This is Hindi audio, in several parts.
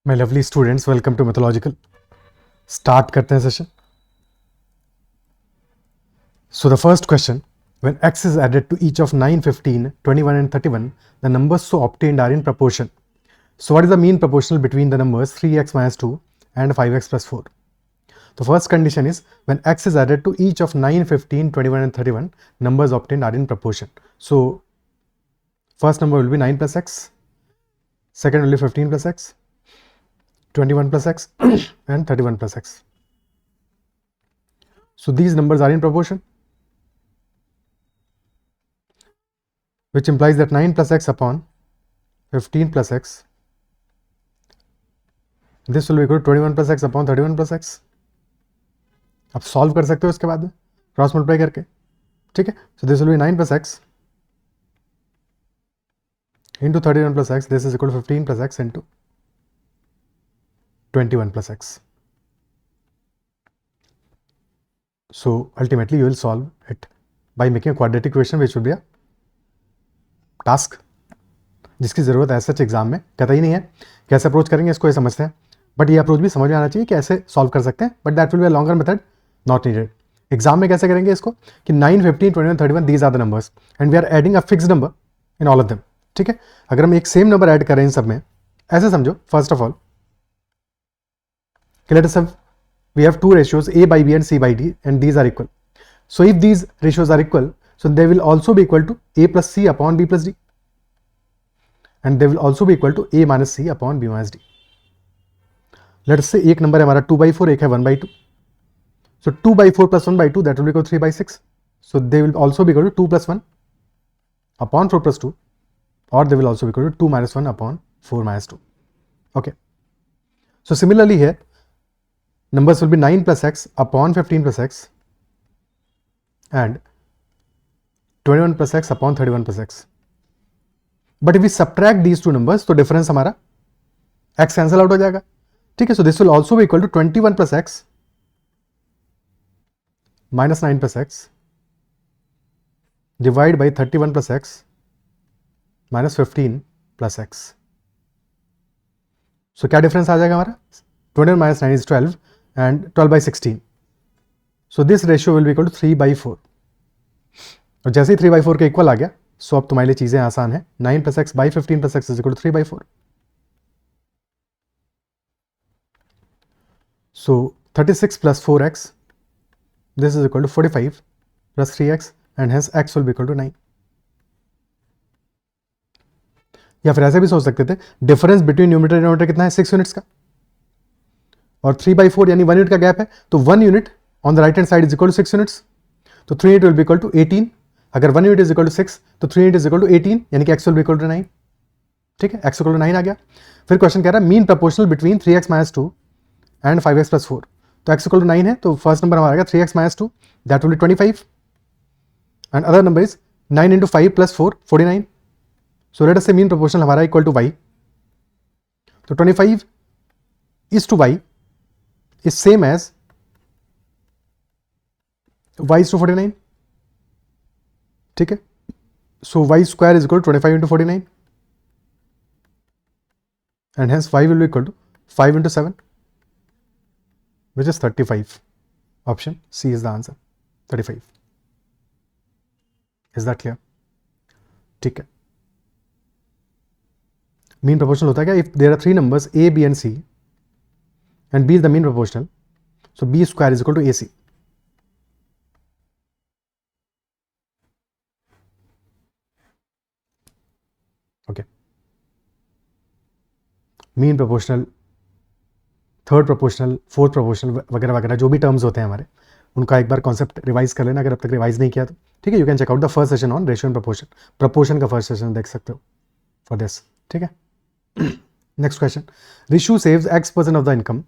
My lovely students, welcome to mathological. Start करते हैं session. So the first question, when x is added to each of 9, 15, 21 and 31, the numbers so obtained are in proportion. So what is the mean proportional between the numbers 3x minus 2 and 5x plus 4? The first condition is when x is added to each of 9, 15, 21 and 31, numbers obtained are in proportion. So first number will be 9 plus x, second will be 15 plus x, 21 plus x and 31 plus x. So these numbers are in proportion, which implies that 9 plus x upon 15 plus x, this will be equal to 21 plus x upon 31 plus x. आप सॉल्व कर सकते हो इसके बाद में क्रॉस मल्टीप्लाई करके, ठीक है। सो this will B 9 plus x into 31 plus x, this is equal to 15 plus x into 21 plus x. So ultimately you will solve it by making a quadratic equation, which will be a task जिसकी ज़रूरत है सच एग्जाम में कतई नहीं है। कैसे अप्रोच करेंगे इसको ये समझते हैं, बट ये अप्रोच भी समझ में आना चाहिए कि ऐसे सॉल्व कर सकते हैं, but that will be a longer method, not needed. Exam में कैसे करेंगे इसको कि 9, 15, 21, 31 these are the numbers and we are adding a fixed number in all of them, ठीक है। अगर हम एक सेम नंबर ऐड करें इन सब में, ऐसे समझो first of all let us have we have two ratios a by b and c by d and these are equal. So if these ratios are equal, so they will also be equal to a plus c upon b plus d, and they will also be equal to a minus c upon b minus d. Let us say एक नंबर है हमारा 2 by 4, एक है 1 by 2. So 2 by 4 plus 1 by 2, that will be equal to 3 by 6. So they will also be equal to 2 plus 1 upon 4 plus 2, or they will also be equal to 2 minus 1 upon 4 minus 2. Okay. So similarly here, numbers will be 9 plus x upon 15 plus x and 21 plus x upon 31 plus x. But if we subtract these two numbers, तो difference हमारा x cancel out हो जाएगा, ठीक है। So this will also be equal to 21 plus x minus 9 plus x divided by 31 plus x minus 15 plus x. So क्या difference आ जाएगा हमारा? 21 minus 9 is 12 and 12 by 16. So this ratio will be equal to 3 by 4. और जैसे ही 3 by 4 के इक्वल आ गया, सो अब तुम्हारे लिए चीजें आसान है। 9 plus x by 15 plus x is equal to 3 by 4. So 36 plus 4x, this is equal to 45 plus 3x and hence x will be equal to 9. या फिर ऐसे भी सोच सकते थे, डिफरेंस बिटवीन न्यूमरेटर डिनोमिनेटर कितना है? 6 यूनिट्स का, और 3 by 4 यानी 1 यूनिट का गैप है, तो 1 unit on the right hand side is equal to 6 units, तो 3 unit will be equal to 18। अगर 1 यूनिट इज इक्वल टू 6, तो 3 यूनिट इज इक्वल टू 18, यानी कि x will be equal to 9, ठीक है। x इक्वल टू 9 आ गया। फिर क्वेश्चन कह रहा है mean proportional between 3x minus 2 and 5x plus 4, तो x इक्वल टू 9 है, तो फर्स्ट नंबर हमारा आएगा 3x minus 2, that will be 25, and other number is 9 into 5 plus 4, 49। So let us say mean proportional हमारा इक्वल टू y, तो 25 is to y is same as y is to 49, ठीक है। So y square is equal to 25 into 49 and hence y will be equal to 5 into 7, which is 35. Option C is the answer, 35. Is that clear? ठीक है। मीन प्रोपोर्शनल होता है क्या? If there are three numbers a, b and c and b is the mean proportional, so b square is equal to ac. Okay. Mean proportional, third proportional, fourth proportional वगैरह वगैरह जो भी टर्म्स होते हैं हमारे, उनका एक बार कॉन्सेप्ट रिवाइज कर लेना अगर अब तक रिवाइज नहीं किया तो, ठीक है। You can check out the first session on ratio and proportion, proportion का फर्स्ट सेशन देख सकते हो फॉर दिस, ठीक है। Next question, Rishu saves x% of the income.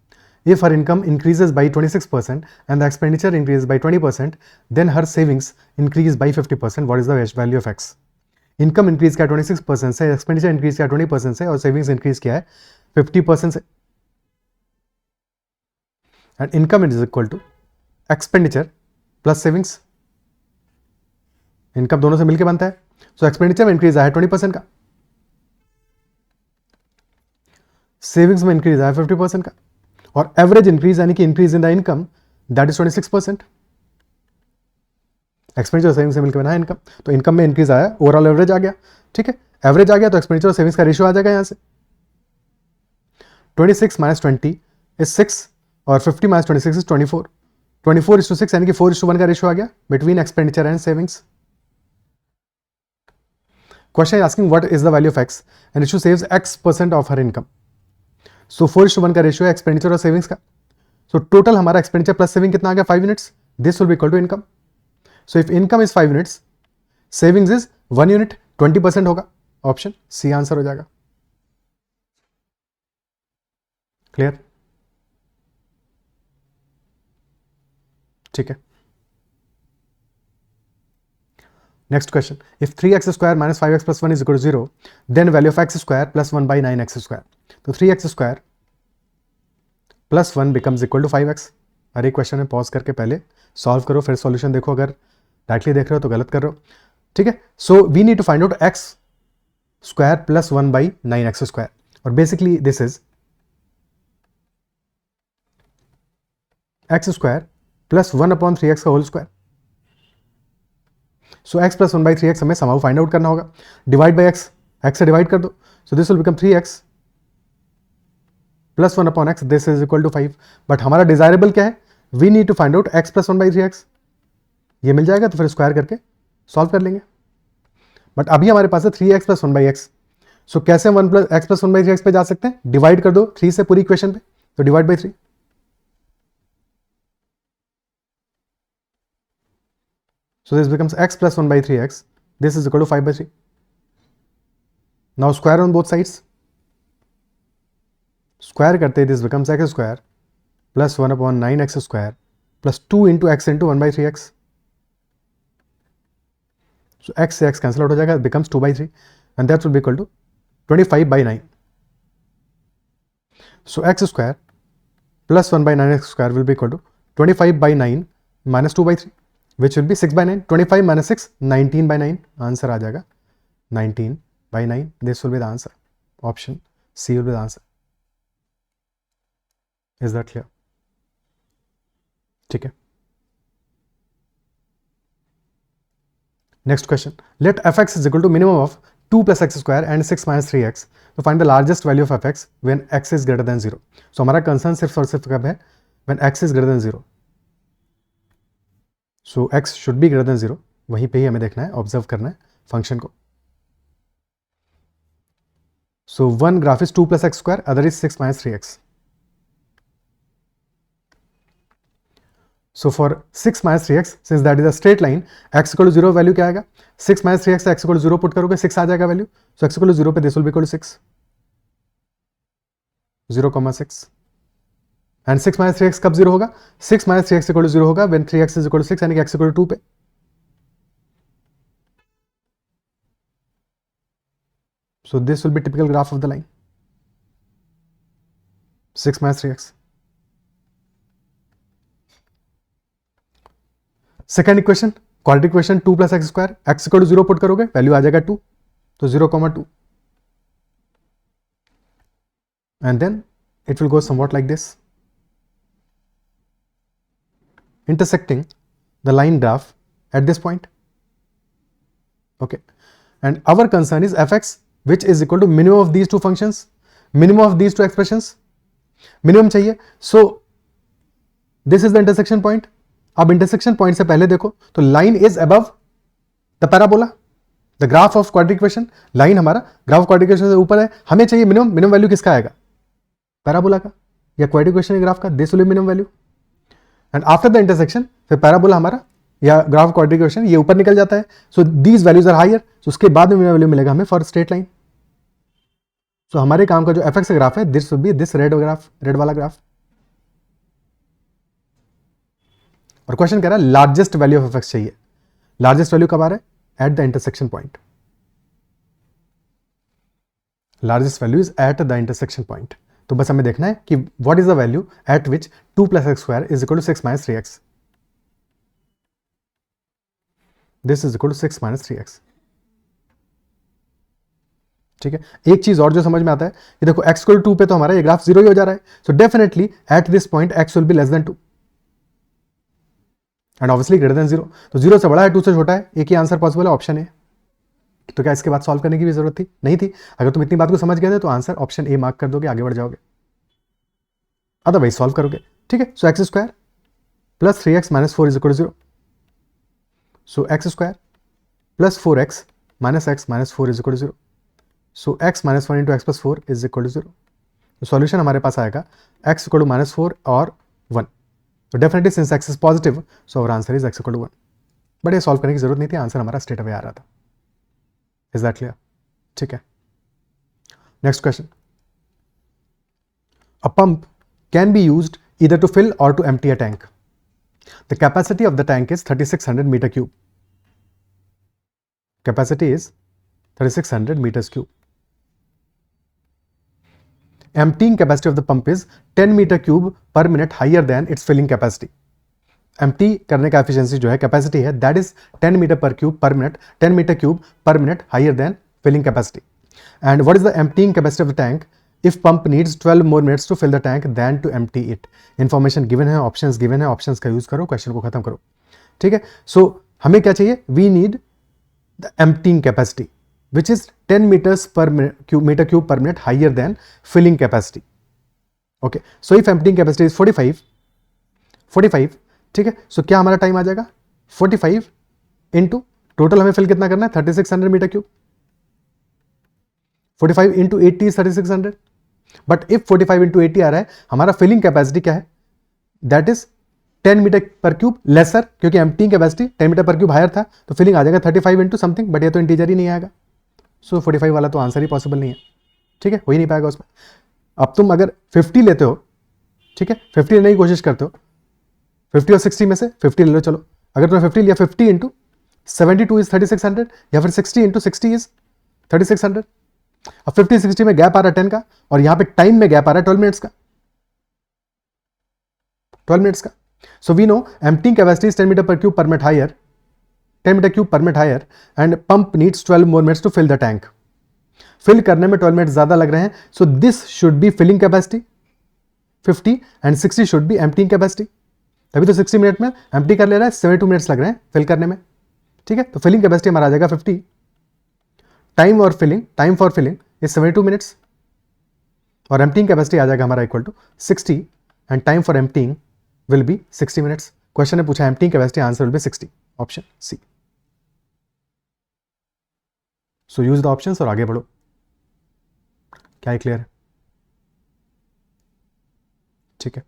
If her income increases by 26% and the expenditure increases by 20%, then her savings increase by 50%. What is the value of x? Income increase किया 26% से, एक्सपेंडिचर इंक्रीज किया 20% से, और सेविंग्स इंक्रीज किया है 50% से। And income is equal to expenditure plus savings, income दोनों से मिलकर बनता है। सो एक्सपेंडिचर में इंक्रीज आया है 20% का, सेविंग्स में इंक्रीज आया 50% का, और एवरेज इंक्रीज यानी कि increase in the income that is 26%। Expenditure saving से मिलकर बना इनकम, तो इनकम में इंक्रीज आया, ओवरऑल एवरेज आ गया। ठीक है, एवरेज आ गया तो एक्सपेंडिचर और सेविंग्स का रेशियो आ जाएगा यहां से। 26 माइनस 20 इज 6 और 50 माइनस 26 इज 24। 24:6 यानी कि 4:1 का रेशियो आ गया between expenditure and savings. Question asking what is the value of X and Ishu saves x% of her income. So 4:1 का रेशियो है एक्सपेंडिचर और सेविंग्स का। सो टोटल हमारा एक्सपेंडिचर प्लस सेविंग कितना आ गया 5 units, this will be equal to income. So if income is 5 units, savings is 1 unit, 20% होगा, ऑप्शन सी आंसर हो जाएगा। क्लियर? ठीक है, next question, if 3x square minus 5x plus 1 is equal to 0 then value of x square plus 1 by 9x square. तो 3x square plus 1 becomes equal to 5x। अरे क्वेश्चन में पॉज करके पहले सॉल्व करो, फिर सॉल्यूशन देखो, अगर डायरेक्टली देख रहे हो तो गलत कर रहे हो। ठीक है, so we need to find out x square plus 1 by 9x square, और basically this is x square plus 1 upon 3x का whole square. So x plus 1 by 3x हमें समाउ फाइंड आउट करना होगा। डिवाइड बाई x से डिवाइड कर दो, so this will become 3x plus 1 upon x, this is equal to 5। But हमारा डिजायरेबल क्या है, we need to find out x plus 1 by 3x। ये मिल जाएगा तो फिर स्क्वायर करके सॉल्व कर लेंगे। बट अभी हमारे पास है 3x प्लस 1 बाई एक्स। सो कैसे हम x प्लस 1 बाई 3x पे जा सकते हैं, डिवाइड कर दो 3 से पूरी इक्वेशन पे, तो divide by 3। So this becomes x plus 1 by 3x. This is equal to 5 by 3. Now square on both sides. Square करते this becomes x square plus 1 upon 9x square plus 2 into x into 1 by 3x. So x से x cancel out हो जाएगा, it becomes 2 by 3 and that will be equal to 25 by 9. So x square plus 1 by 9x square will be equal to 25 by 9 minus 2 by 3. Which will be 6 by 9. 25 minus 6, 19 by 9. Answer आ जाएगा 19 by 9. This will be the answer. Option C will be the answer. Is that clear? ठीक है, next question. Let fx is equal to minimum of 2 plus x square and 6 minus 3x to find the largest value of fx when x is greater than 0. So हमारा concern सिर्फ और सिर्फ कब है, when x is greater than 0. So x should be greater than 0, वहीं पे ही हमें देखना है, ऑब्जर्व करना है फंक्शन को। So one graph is 2 plus x square, other is 6 minus 3x. So for 6 minus 3x, since that is a straight line, x equal to 0 value क्या आएगा, 6 माइनस 3x से x इक्वल टू 0 पुट करोगे 6 आ जाएगा value. So x equal to 0 पे this will be equal to 6, 0,6 and 6 minus 3x कब 0 होगा, 6 माइनस 3x इक्वल टू 0 होगा when 3x is equal to 6 यानी कि x इक्वल टू 2 पे। So this will be typical graph of the line, 6 minus 3x. Second equation, quadratic equation 2 plus x square, x equal to 0 put करोगे वैल्यू आ जाएगा 2, तो 0,2 and then it will go somewhat like this, intersecting the line graph at this point. Okay, and our concern is fx which is equal to minimum of these two functions, minimum of these two expressions, minimum चाहिए. So this is the intersection point. अब intersection point से पहले देखो तो line is above the parabola, the graph of quadratic equation. line हमारा graph of quadratic equation से ऊपर है, हमें चाहिए minimum. minimum value किसका आएगा, parabola का या quadratic equation ग्राफ का, this will be minimum value. and after the intersection फिर parabola हमारा या ग्राफ quadratic equation ये ऊपर निकल जाता है. so these values are higher, so उसके बाद में minimum value मिलेगा हमें for straight line. so हमारे काम का जो fx ग्राफ है, this will be this red graph, red वाला ग्राफ. और क्वेश्चन कह रहा है लार्जेस्ट वैल्यू ऑफ fx चाहिए. लार्जेस्ट वैल्यू कब आ रहा है, at the intersection point. Largest value is at the intersection point. तो बस हमें देखना है कि what is the value eight which 2 plus x square is equal to 6 minus 3x. this is equal to 6 minus 3x. ठीक है, एक चीज और जो समझ में आता है, ये देखो x इक्वल 2 पे तो हमारा ये ग्राफ 0 ही हो जा रहा है, so definitely at this point x will be less than 2 and obviously greater than 0। तो 0 से बड़ा है, 2 से छोटा है, एक ही आंसर पॉसिबल है, ऑप्शन ए। तो क्या इसके बाद सॉल्व करने की भी जरूरत थी? नहीं थी। अगर तुम इतनी बात को समझ गए थे तो आंसर ऑप्शन ए मार्क कर दोगे, आगे बढ़ जाओगे, अदरवाइज सॉल्व करोगे। ठीक है, so X square plus 3x minus 4 is equal to 0। So X square plus 4x minus x minus 4 is equal to 0। So x minus 1 into X plus 4 is equal to 0। तो सॉल्यूशन हमारे पास आएगा x इक्वल टू माइनस 4 और 1। तो definitely since x is positive, so our answer is x equal to 1। But ये सॉल्व करने की जरूरत नहीं थी, आंसर हमारा स्ट्रेट अवे आ रहा था। Is that clear? ठीक है, next question. A pump can be used either to fill or to empty a tank. The capacity of the tank is 3600 meter cube. Capacity is 3600 meters cube. Emptying capacity of the pump is 10 meter cube per minute higher than its filling capacity. Empty करने का efficiency जो है capacity है, that is 10 meter per cube per minute, 10 meter cube per minute higher than filling capacity. And what is the emptying capacity of the tank if pump needs 12 more minutes to fill the tank than to empty it? Information given है, options given है, options का use करो, question को खत्म करो। ठीक है, so हमें क्या चाहिए? We need the emptying capacity which is 10 meters per meter cube per minute higher than filling capacity. Okay, so if emptying capacity is 45, ठीक है, so क्या हमारा टाइम आ जाएगा? 45 इंटू टोटल हमें फिल कितना करना है? 3600 meter cube. 45 into 80 is 3600, but if 45 into 80 आ रहा है, हमारा फिलिंग कैपेसिटी क्या है? That is 10 meter per cube lesser, क्योंकि emptying capacity 10 meter per cube higher था, तो फिलिंग आ जाएगा 35 इंटू समथिंग, बट ये तो इंटीजर ही नहीं आएगा, सो 45 वाला तो आंसर ही पॉसिबल नहीं है। ठीक है, हो ही नहीं पाएगा उसमें। अब तुम अगर 50 लेते हो, ठीक है, 50 लेने की कोशिश करते हो, 50 और 60 में से 50 ले लो, चलो, अगर तुमने 50 लिया, 50 इंटू 72 इज 3600, या फिर 60 इंटू 60 इज 3600। अब 50-60 में गैप आ रहा है 10 का, और यहां पे टाइम में गैप आ रहा है 12 मिनट्स का, 12 मिनट्स का। So we know emptying capacity is 10 meter per cube per minute higher, 10 meter cube per minute higher, and pump needs 12 more minutes to fill the tank. Fill करने में 12 मिनट ज्यादा लग रहे हैं, so this should be filling capacity 50 and 60 should be emptying capacity. तभी तो 60 मिनट में एम्प्टी कर ले रहा है, 72 मिनट्स लग रहे हैं फिल करने में। ठीक है, तो फिलिंग कैपेसिटी हमारा आ जाएगा 50, time for filling is 72 minutes, और एम्प्टीइंग कैपेसिटी आ जाएगा हमारा equal to 60, and time for emptying will be 60 minutes. Question ने पूछा emptying capacity, answer will be 60, option C. So use the options और आगे बढ़ो। क्या है, क्लियर है? ठीक है,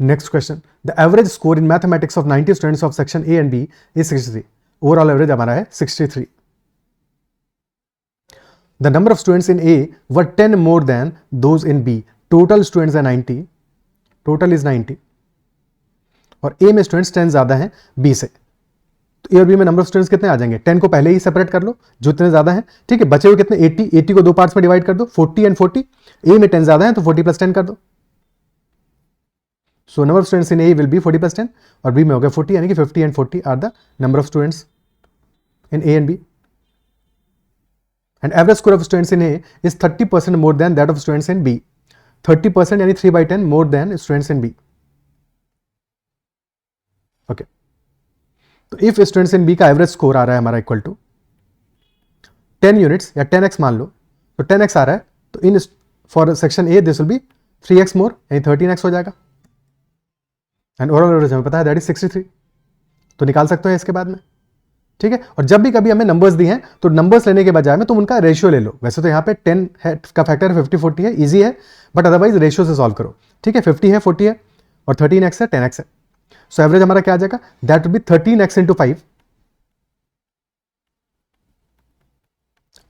next question. The average score in mathematics of 90 students of section A and B is 63। Overall average हमारा है 63। The number of students in A were 10 more than those in B. Total students है 90, टोटल इज 90, और ए में स्टूडेंट्स 10 ज्यादा हैं बी से। तो ए और बी में नंबर ऑफ स्टूडेंट्स कितने आ जाएंगे? 10 को पहले ही सेपरेट कर लो, जो इतने ज्यादा हैं, ठीक है, बचे हुए कितने? 80, 80 को दो पार्ट्स में डिवाइड कर दो, 40 एंड 40। ए में 10 ज्यादा है तो 40 प्लस 10 कर दो। सो number of students in A will be 40 plus 10, और बी में हो गया 40, यानी कि 50 and 40 are the number of students in A and B. And average score of students in A is 30% more than that of students in B. 30% यानी 3/10 more than students in B. Okay, तो इफ स्टूडेंट्स इन बी का एवरेज स्कोर आ रहा है हमारा इक्वल टू 10 यूनिट्स या 10x मान लो, तो 10x आ रहा है, तो in for section A this will B 3x मोर, यानी 13x हो जाएगा। एंड ओवरऑल एवरेज हमें पता है दैट इज 63, तो निकाल सकते हैं इसके बाद में। ठीक है, और जब भी कभी हमें नंबर्स दिए हैं तो नंबर्स लेने के बजाय में तुम उनका रेशियो ले लो। वैसे तो यहाँ पे 10 है का फैक्टर 50-40 है, इजी है, बट अदरवाइज रेशियो से सॉल्व करो। ठीक है, 50 है, 40 है, और 13x है, 10x है। सो एवरेज हमारा क्या आ जाएगा? That will B 13x into 5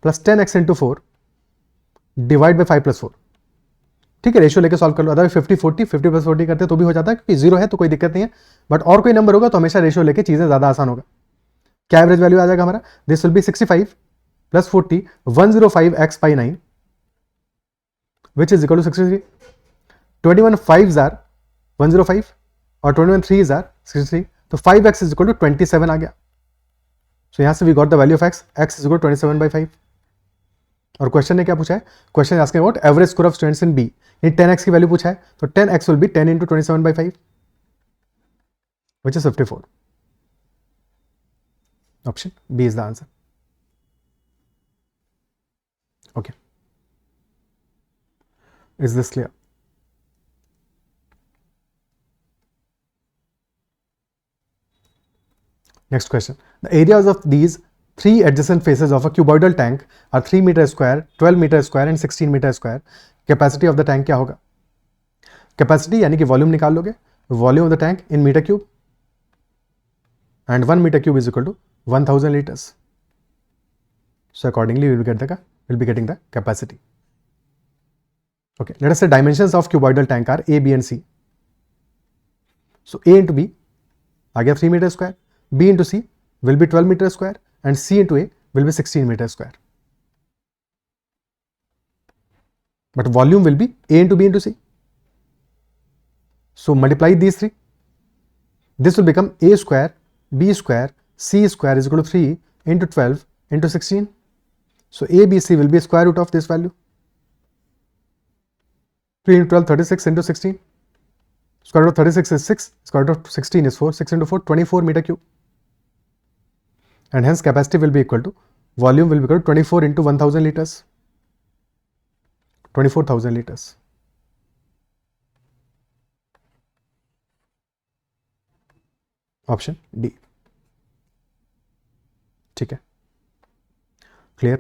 plus 10x into 4 divide by 5 plus 4। ठीक है, रेशियो लेके सॉल्व कर लो, अदरवाइज 50-40, 50 प्लस 40 करते तो भी हो जाता है, क्योंकि 0 है तो कोई दिक्कत नहीं है, बट और कोई नंबर होगा तो हमेशा रेशियो लेके चीजें ज्यादा आसान होगा। क्या एवरेज वैल्यू आ जाएगा हमारा? This will be 65 plus 40, 105x by 9 which is equal to 63। 21 5s are 105 और 21 3s आर 63, तो 5x इज इक्वल टू 27 आ गया। सो यहाँ से we got the value of x, x is equal 27/5. और क्वेश्चन ने क्या पूछा है, question asking about average score of students in B, ये 10x की वैल्यू पूछा है, तो 10x will be 10 into 27/5 which is 54. Option B is the answer. Okay, is this clear? Next question, the areas of these three adjacent faces of a cuboidal tank are 3 meter square, 12 meter square and 16 meter square. Capacity of the tank क्या होगा? Capacity यानी कि वॉल्यूम निकाल लोगे, volume of the tank in meter cube, and 1 meter cube is equal to 1000 liters. So accordingly we will be getting the capacity. Okay, let us say dimensions of cuboidal tank are A, B and C. So A into B आ गया 3 meter square, B into C will be 12 meter square and C into A will be 16 meter square. But volume will be A into B into C. So multiply these three. This will become A square, B square, C square is equal to 3 into 12 into 16. So A, B, C will be square root of this value. 3 into 12, 36 into 16. Square root of 36 is 6, square root of 16 is 4, 6 into 4, 24 meter cube. And hence capacity will be equal to, volume will be equal to 24 into 1000 liters. 24,000 liters. Option D. ठीक है, clear.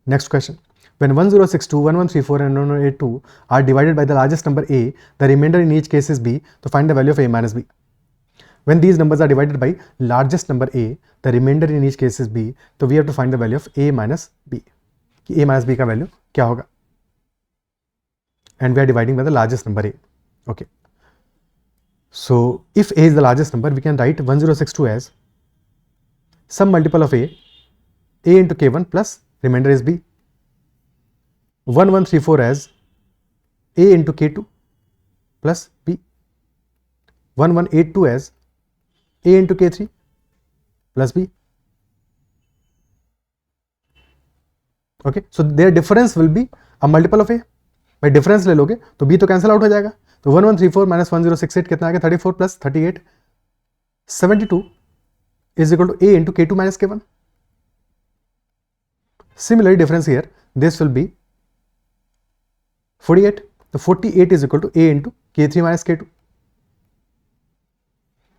Next question. When 1062, 1134 and 1182 are divided by the largest number A, the remainder in each case is B. To find the value of A minus B. When these numbers are divided by largest number A, the remainder in each case is B. So we have to find the value of A minus B. कि A minus B का value क्या होगा? And we are dividing by the largest number A. Okay. So if A is the largest number, we can write 1062 as some multiple of A into K1 plus remainder is B. 1134 as A into K2 plus B. 1182 as A into K3 plus B. Okay, so their difference will be a multiple of A. भाई डिफरेंस ले लोगे तो B तो कैंसिल आउट हो जाएगा, तो 1134 माइनस 1068 कितना आ गया, 34 plus 38, 72 is equal to A into K2 minus K1. Similarly, difference here, this will be 48. The 48 is equal to A into K3 minus K2.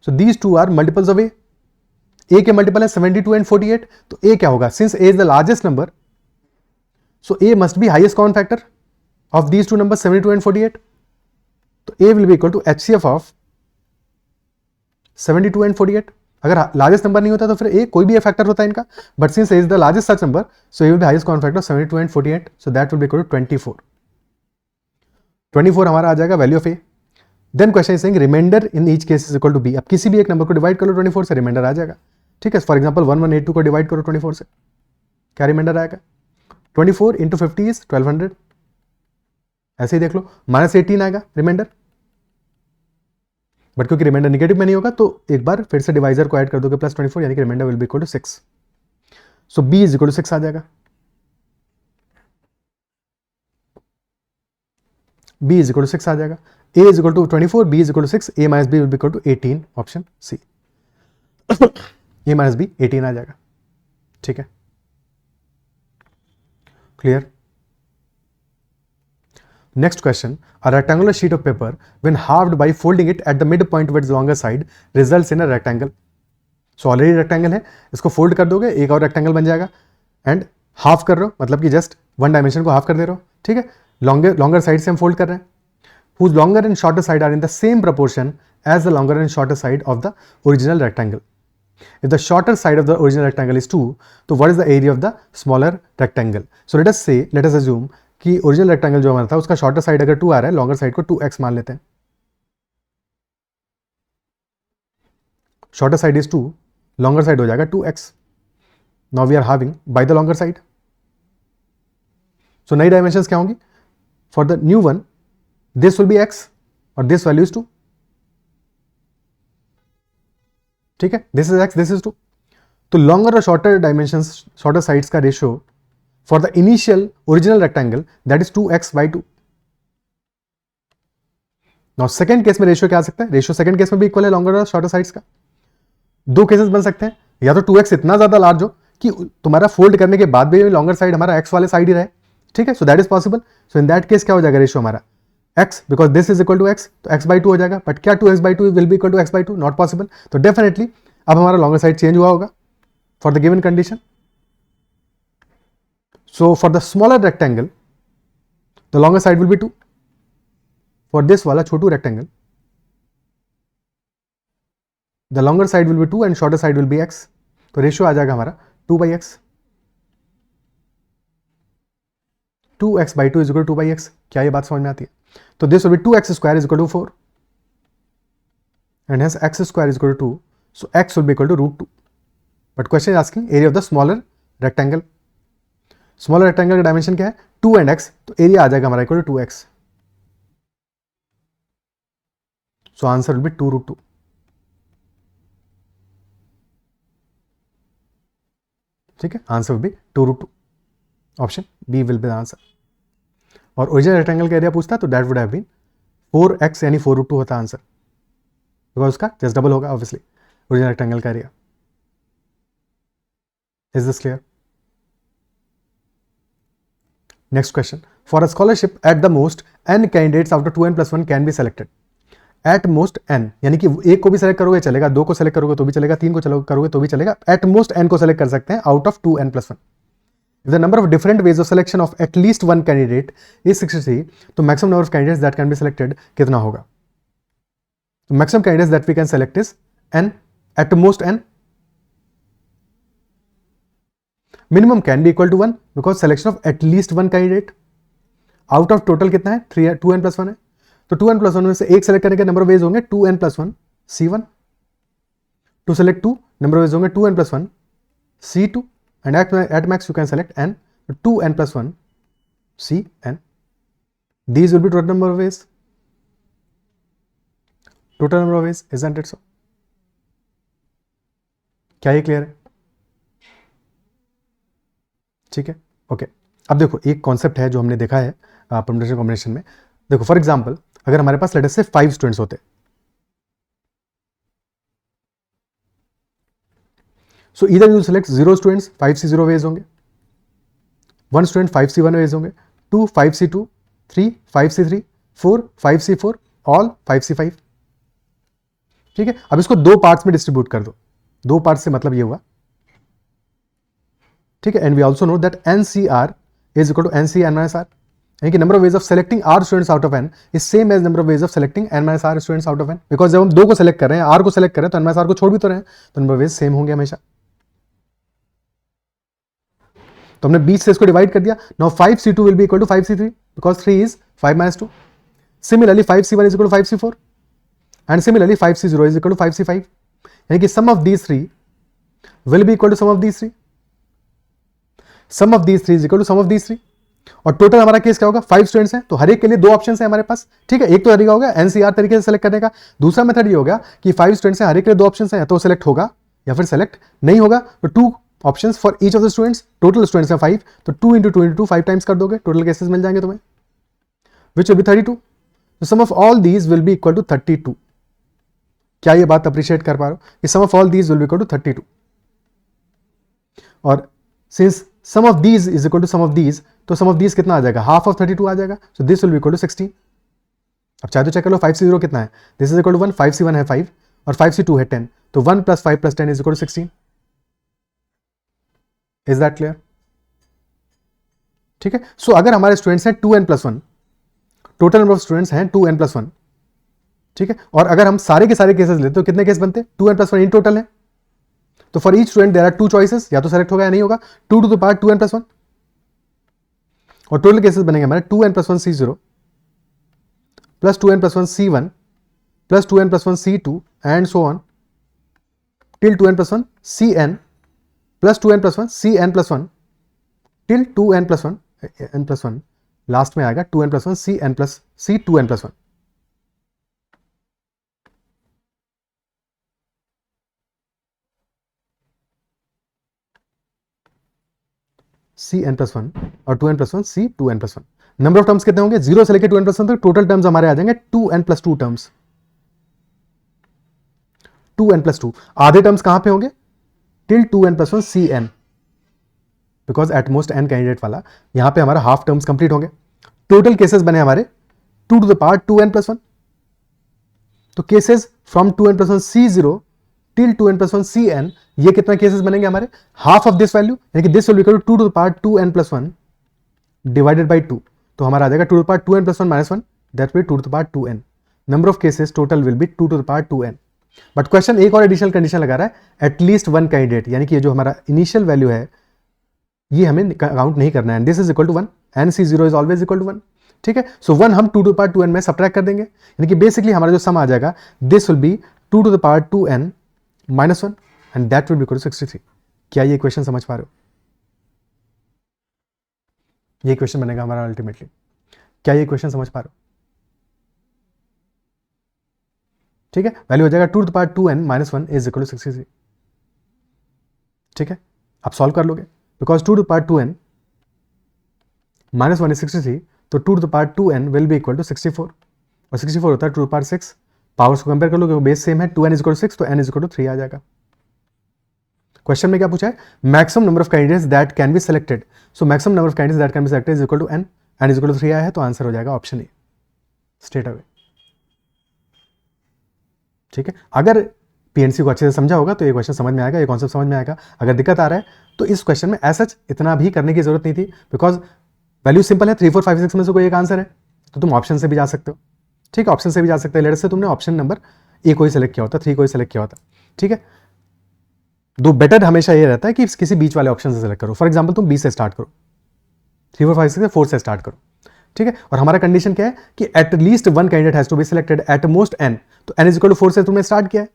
So these two are multiples of A. A के multiple है 72 and 48. तो A क्या होगा? Since A is the largest number, so A must be highest common factor of these two numbers 72 and 48. तो A will be equal to HCF of 72 and 48. अगर लार्जेस्ट नंबर नहीं होता तो फिर A कोई भी फैक्टर होता है इनका, but since A is the largest such number, so A will be highest common factor of 72 and 48, so that will be equal to 24. 24 हमारा आ जाएगा value of A. Then question is saying reminder in each case is equal to B. अब किसी भी एक नंबर को डिवाइड कर लो 24 से, रिमाइंडर आ जाएगा. ठीक है, फॉर एग्जांपल 1182 को डिवाइड करो 24 से, क्या रिमाइंडर आएगा? 24 into 50 is 1200. ऐसे ही देख लो, -18 आएगा रिमाइंडर, बट क्योंकि रिमाइंडर नेगेटिव में नहीं होगा तो एक बार फिर से डिवाइजर को ऐड कर दोगे +24, यानी कि reminder will be equal to 6. So B is equal to 6 आ जाएगा. B इज इक्वल टू 6 आ जाएगा. A is equal to 24, B is equal to 6, A minus B will be equal to 18. Option C. A minus B 18 आ जाएगा. ठीक है, clear. Next question, a rectangular sheet of paper when halved by folding it at the midpoint of its longer side results in a rectangle. So already rectangle है, इसको fold कर दोगे एक और rectangle बन जाएगा, and half कर रहे हो मतलब कि just one dimension को half कर दे रहे हो. ठीक है, longer side से हम fold कर रहे हैं, whose longer and shorter side are in the same proportion as the longer and shorter side of the original rectangle. If the shorter side of the original rectangle is 2, so what is the area of the smaller rectangle? So let us assume कि ओरिजिनल रेक्टेंगल जो हमारा था उसका शॉर्टर साइड अगर 2 आ रहा है, लॉन्गर साइड को 2x मान लेते हैं. Shorter side is 2, longer side हो जाएगा 2x. Now we are having by the longer side. So नई डायमेंशंस क्या होंगी for the new one? This will be x और दिस वैल्यू इज 2. ठीक है, this is x, this is 2. तो लॉन्गर और शॉर्टर डायमेंशन, शॉर्टर साइड्स का ratio for the initial original rectangle that is 2x/2। Now second case में रेशियो क्या आ सकता है? रेशियो सेकंड केस में भी इक्वल है लॉन्गर और शॉर्टर साइड्स का। दो केसेस बन सकते हैं, या तो 2x इतना ज्यादा लार्ज हो कि तुम्हारा फोल्ड करने के बाद भी लॉन्गर साइड हमारा x वाले साइड ही रहे, ठीक है, so that is possible. So in that case क्या हो जाएगा रेशियो हमारा x, because this is equal to x, तो x/2 हो जाएगा। बट क्या 2x/2 will be equal to x/2? Not possible. तो डेफिनेटली अब हमारा लॉन्गर साइड चेंज हुआ होगा for the given condition. So for the smaller rectangle the longer side will be 2। For this वाला छोटू rectangle the longer side will be 2 and shorter side will be x। तो रेशियो आ जाएगा हमारा 2/x। 2x/2 is equal to 2/x। क्या ये बात समझ में आती है? तो this will be 2x² is equal to 4 and hence x² is equal to 2, so x will be equal to √2। But question is asking area of the smaller rectangle. Smaller rectangle का डायमेंशन क्या है? 2 and x, तो एरिया आ जाएगा हमारा equal to 2x। So answer will be 2√2। ठीक है, answer will be 2√2। Option B will be the answer. और ओरिजिनल रेक्टेंगल का एरिया पूछता तो that would have been 4x यानी 4√2 होता आंसर, बिकॉज उसका जस्ट डबल होगा ऑब्वियसली ओरिजिनल रेक्टेंगल का area. Is this clear? Next question, for a scholarship at the most n candidates after 2n+1 can be selected. Eight most n यानी कि एक को भी सेलेक्ट करोगे चलेगा, दो को सेलेक्ट करोगे तो भी चलेगा, तीन को करोगे तो भी चलेगा, एट मोस्ट n को सेलेक्ट कर सकते हैं out of 2n+1। If the number of different ways of selection of at least one candidate is 63, तो maximum number of candidates that can be selected कितना होगा? तो maximum candidates that we can select is n, at most n. Minimum can be equal to 1 because selection of at least one candidate out of total कितना है? 2n+1 है। तो 2n+1 में से एक सेलेक्ट करने के नंबर ऑफ वेज होंगे 2n+1 c1। To select 2 number of ways होंगे 2n+1 c2 and at max you can select n, 2n+1 cn. These will be total number of ways. Total number of ways, isn't it so? क्या ये क्लियर है? ठीक है, ओके। अब देखो एक कॉन्सेप्ट है जो हमने देखा है परम्यूटेशन कॉम्बिनेशन में। देखो फॉर एग्जांपल अगर हमारे पास लेट अस से 5 स्टूडेंट्स होते, so either you select 0 students 5c0 ways होंगे, 1 स्टूडेंट 5c1 वेज होंगे, 2 5c2, 3 5c3, 4 5c4, all 5c5। ठीक है, अब इसको दो पार्ट्स में डिस्ट्रीब्यूट कर दो। दो पार्ट्स से मतलब ये हुआ, ठीक है, and we also know that NCR is equal to NC(n-r), यानी कि number of ways of selecting R students out of n is same as number of ways of selecting n-r students out of n, because जब हम दो को सेलेक्ट कर रहे हैं, R को सेलेक्ट कर रहे हैं तो n-r को छोड़ भी तो रहे हैं, तो नंबर ऑफ वेज सेम होंगे हमेशा। तो हमने 20 से इसको डिवाइड कर दिया। Now 5c2 will be equal to 5c3 because 3 is 5 - 2। Similarly 5c1 is equal to 5c4 and similarly 5c0 is equal to 5c5, यानी कि sum of these 3 will be equal to sum of these 3। Sum of these 3 is equal to sum of these 3। और टोटल हमारा केस क्या होगा? 5 स्टूडेंट्स हैं तो हर एक के लिए दो ऑप्शन है हमारे पास। ठीक है, एक तो तरीका होगा NCR तरीके से सेलेक्ट करने का, दूसरा मेथड ये होगा कि 5 स्टूडेंट्स हैं, हर एक के लिए दो ऑप्शन है, तो सेलेक्ट होगा या फिर सेलेक्ट नहीं होगा। तो 2 options for each of the students, total students हैं 5, तो 2 × 2 × 2 5 टाइम्स कर दोगे, टोटल केसेस मिल जाएंगे तुम्हें, विच विल बी 32। तो sum of all these will be equal to 32। क्या ये बात अप्रिशिएट कर पा रहे हो कि sum of all these will be equal to 32? और since sum of these is equal to sum of these, तो सम ऑफ दीज कितना आ जाएगा? हाफ ऑफ 32 आ जाएगा, so this will be equal to 16। अब चाहे तो चेक कर लो 5c0 कितना है, this is equal to 1, 5c1 है 5 और 5c2 है 10, तो 1 + 5 + 10 is equal to 16। Is that clear? ठीक है, सो अगर हमारे स्टूडेंट्स हैं 2n+1, total number of students हैं 2n+1, ठीक है, और अगर हम सारे के सारे केसेस लेते तो कितने केस बनते? 2n+1 इन टोटल है, तो for each student there are 2 choices, या तो सेलेक्ट होगा या नहीं होगा, 2 टू द पावर 2n+1, और टोटल केसेस बनेंगे हमारे 2n+1 c0 plus 2n+1 c1 plus 2n+1 c2 and so on till 2n+1 cn plus 2n+1 cn+1 till 2n+1 last में आएगा 2n+1 cn plus c2n+1। Cn+1 और 2n+1 C2n+1। Number of terms कितने होंगे? 0 से लेकर 2n+1 तक टोटल टर्म्स हमारे आ जाएंगे 2n+2 टर्म्स। 2n+2 आधे टर्म्स कहां पे होंगे? Till 2n+1 Cn, because at most n candidate वाला यहां पे हमारा हाफ टर्म्स कंप्लीट होंगे। टोटल केसेस बने हमारे 2n+1। तो cases from 2n+1 C0 till 2n+1 Cn, ये कितना केसेस बनेंगे हमारे? हाफ ऑफ दिस वैल्यू, यानी कि this will equal to 2n+1 divided by 2। तो हमारा आ जाएगा 2n+1 -1, that will 2n। Number of cases total will be 2n। But question एक और एडिशनल कंडीशन लगा रहा है, एटलीस्ट वन कैंडिडेट, यानी कि ये जो हमारा इनिशियल वैल्यू है ये हमें काउंट नहीं करना है। This is equal to 1 and C0 is always equal to 1। ठीक है, सो 1 हम 2n में सब्ट्रैक्ट कर देंगे, यानी कि बेसिकली हमारा जो सम आ जाएगा this will be 2n -1 and that will be equal to 63। क्या ये क्वेश्चन समझ पा रहे हो? ये क्वेश्चन बनेगा हमारा अल्टीमेटली। क्या ये क्वेश्चन समझ पा रहे हो? ठीक है, वैल्यू हो जाएगा 2n -1 इज इक्वल टू 63। ठीक है, आप सॉल्व कर लोगे, बिकॉज 2n -1 इज 63, तो 2n will be equal to 64 और 64 होता है 2/6। पावर्स को कंपेयर कर लो क्योंकि बेस सेम है, 2n इज इक्वल टू 6 तो n इज इक्वल टू 3 आ जाएगा। क्वेश्चन में क्या पूछा है? Maximum number of candidates that can be selected. So maximum number of candidates that can be selected is equal to n, n is equal to 3 आया है, तो आंसर हो जाएगा ऑप्शन ए, स्ट्रेट अवे। ठीक है, अगर पीएनसी को अच्छे से समझा होगा तो ये क्वेश्चन समझ में आएगा, ये कॉन्सेप्ट समझ में आएगा। अगर दिक्कत आ रहा है तो इस क्वेश्चन में ऐसा इतना भी करने की जरूरत नहीं थी, बिकॉज वैल्यू सिंपल है, 3 4 5 6 में से कोई एक आंसर है, तो तुम ऑप्शन से भी जा सकते हो। ठीक है, ऑप्शन से भी जा सकते हैं। लेट से तुमने ऑप्शन नंबर ए को ही सिलेक्ट किया होता, 3 को ही सिलेक्ट किया होता। ठीक है, दो बेटर हमेशा ये रहता है कि किसी बीच वाले ऑप्शन से सिलेक्ट करो। फॉर एग्जाम्पल तुम बी से स्टार्ट करो, 3 4 5 6 4 से स्टार्ट करो। ठीक है, और हमारा कंडीशन क्या है कि at least one candidate has to be selected, at most n, तो n इज इक्वल टू 4 से तुमने स्टार्ट किया है।